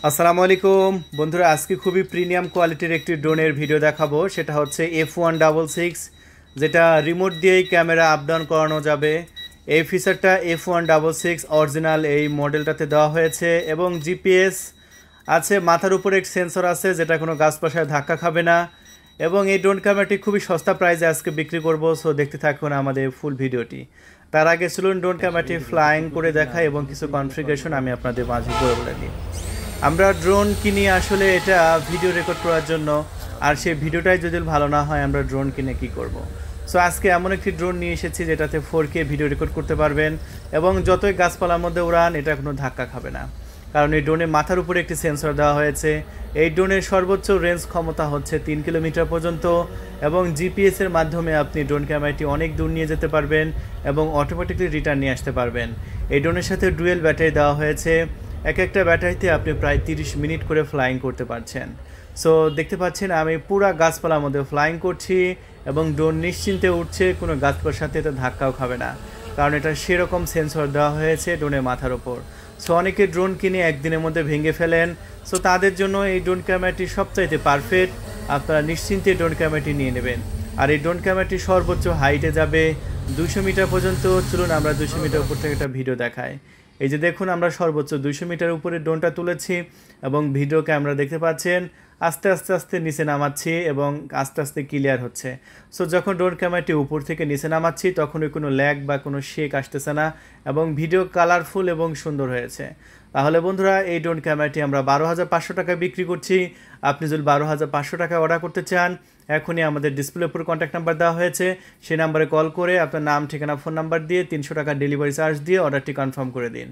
আসসালামু আলাইকুম বন্ধুরা, আজকে খুবই প্রিমিয়াম কোয়ালিটির একটি ড্রোনের ভিডিও দেখাবো। সেটা হচ্ছে F166, যেটা রিমোট দিয়েই ক্যামেরা আপ ডাউন করানো যাবে। এই ফিচারটা F166 অরিজিনাল এই মডেলটাতে দেওয়া হয়েছে এবং জিপিএস আছে, মাথার উপরে এক সেন্সর আছে যেটা কোনো গাছপাশায় ধাক্কা খাবে না। এবং এই ড্রোন ক্যামেরাটি খুবই সস্তা প্রাইসে আজকে বিক্রি করব, সো দেখতে থাকুন আমাদের ফুল ভিডিওটি। তার আগে চলুন ড্রোন ক্যামেরাটি ফ্লাইং করে দেখাই এবং কিছু কনফিগারেশন আমি আপনাদের মাঝে বলে দিই। আমরা ড্রোন কিনি আসলে এটা ভিডিও রেকর্ড করার জন্য, আর সেই ভিডিওটাই যদি ভালো না হয় আমরা ড্রোন কিনে কি করব। সো আজকে এমন একটি ড্রোন নিয়ে এসেছি যেটাতে 4K ভিডিও রেকর্ড করতে পারবেন এবং যতই গাছপালার মধ্যে উড়ান এটা কোনো ধাক্কা খাবে না, কারণ এই ড্রোনের মাথার উপরে একটি সেন্সর দেওয়া হয়েছে। এই ড্রোনের সর্বোচ্চ রেঞ্জ ক্ষমতা হচ্ছে 3 কিলোমিটার পর্যন্ত এবং জিপিএসের মাধ্যমে আপনি ড্রোন ক্যামেরাটি অনেক দূর নিয়ে যেতে পারবেন এবং অটোমেটিকলি রিটার্ন নিয়ে আসতে পারবেন। এই ড্রোনের সাথে ডুয়েল ব্যাটারি দেওয়া হয়েছে। এক একটা ব্যাটারিতে আপনি প্রায় 30 মিনিট করে ফ্লাইং করতে পারছেন। সো দেখতে পাচ্ছেন আমি পুরা গাছপালার মধ্যে ফ্লাইং করছি এবং ড্রোন নিশ্চিন্তে উঠছে, কোনো গাছপালার সাথে এটা ধাক্কাও খাবে না, কারণ এটা সেরকম সেন্সর দেওয়া হয়েছে ড্রোনের মাথার ওপর। সো অনেকে ড্রোন কিনে একদিনের মধ্যে ভেঙে ফেলেন, সো তাদের জন্য এই ড্রোন ক্যামেরাটি সবচাইতে পারফেক্ট। আপনারা নিশ্চিন্তে ড্রোন ক্যামেরাটি নিয়ে নেবেন। আর এই ড্রোন ক্যামেরাটি সর্বোচ্চ হাইটে যাবে 200 মিটার পর্যন্ত। চলুন আমরা 200 মিটার উপর থেকে একটা ভিডিও দেখাই। এই যে দেখুন, আমরা সর্বোচ্চ 200 মিটার উপরে ড্রোনটা তুলেছি এবং ভিডিও ক্যামেরা দেখতে পাচ্ছেন আস্তে আস্তে আস্তে নিচে নামাচ্ছি এবং আস্তে আস্তে ক্লিয়ার হচ্ছে। সো যখন ড্রোন ক্যামেরাটি উপর থেকে নিচে নামাচ্ছি তখনই কোনো ল্যাগ বা কোনো শেক আসতেছে না এবং ভিডিও কালারফুল এবং সুন্দর হয়েছে। তাহলে বন্ধুরা, এই ড্রোন ক্যামেরাটি আমরা 12,500 টাকায় বিক্রি করছি। আপনি যদি 12,500 টাকায় অর্ডার করতে চান, এখনই আমাদের ডিসপ্লের উপর কন্ট্যাক্ট নাম্বার দেওয়া হয়েছে, সেই নাম্বারে কল করে আপনার নাম, ঠিকানা, ফোন নাম্বার দিয়ে 300 টাকা ডেলিভারি চার্জ দিয়ে অর্ডারটি কনফার্ম করে দিন।